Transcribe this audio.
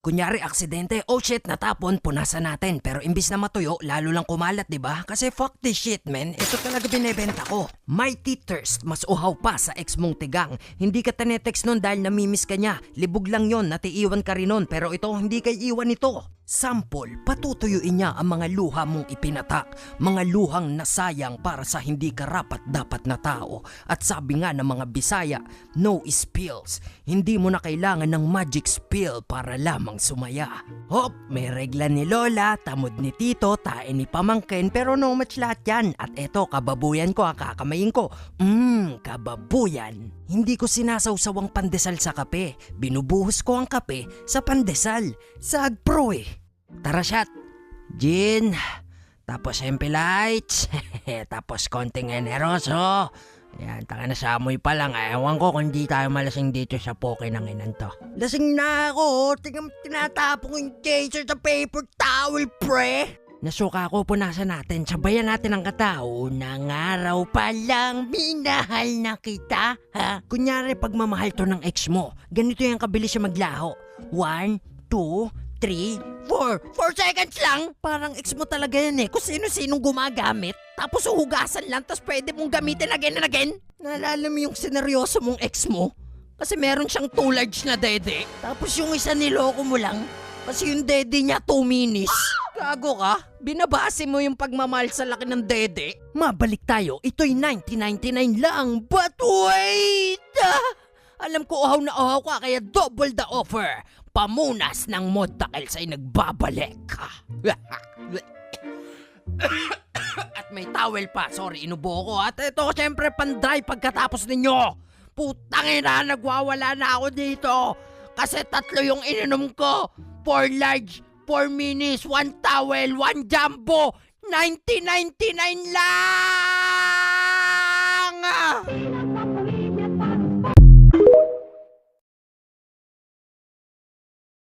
Kunyari aksidente, oh shit, natapon, punasan natin. Pero imbis na matuyo, lalo lang kumalat, di ba? Kasi fuck this shit, man. Ito talaga binebenta ko. Mighty Thirst, mas uhaw pa sa ex mong tigang. Hindi ka tanetext nun dahil namimiss ka niya. Libog lang yon, natiiwan ka rin nun. Pero ito, hindi kay iwan ito. Sample, patutuyuin niya ang mga luha mong ipinatak. Mga luhang nasayang para sa hindi karapat-dapat na tao. At sabi nga ng mga Bisaya, no spills. Hindi mo na kailangan ng magic spill para lamang sumaya. Hop, may regla ni Lola, tamod ni Tito, tae ni Pamangkin, pero no match lahat yan. At eto, kababuyan ko, kakamayin ko. Kababuyan. Hindi ko sinasawsawang pandesal sa kape. Binubuhos ko ang kape sa pandesal. Sag pro eh. Tara shot. Gin. Tapos MP Lights. Tapos konting generoso. Yan, taka na sa amoy pa lang. Ewan ko kung di tayo malasing dito sa poke ng inan to. Lasing na ako. Tingnan tinatapong yung chaser sa paper towel, pre. Nasuka ko, punasan natin. Sabayan natin ang katao. Nang araw pa lang, minahal na kita. Ha? Kunyari, pagmamahal to ng ex mo. Ganito yung kabilis siya maglaho. 1, 2, 3, 4. 4 seconds lang. Parang ex mo talaga yan eh. Kung sino-sinong gumagamit. Tapos uhugasan lang. Tapos pwede mong gamitin again and again. Naalala mo yung sineryoso mong ex mo? Kasi meron siyang 2 large na dede. Tapos yung isa niloko mo lang. Kasi yung dede niya 2 minis. Gago ka? Binabase mo yung pagmamahal sa laki ng dede? Mabalik tayo. Ito'y 1999 lang. But wait! Alam ko uhaw na uhaw ka kaya double the offer. Pamunas ng Modtakels ay nagbabalik. At may towel pa. Sorry, inubo ko. At ito syempre pandry pagkatapos ninyo. Putang ina, nagwawala na ako dito. Kasi 3 yung ininom ko. 4 large, 4 minis, 1 towel, 1 jumbo. 1999 lang!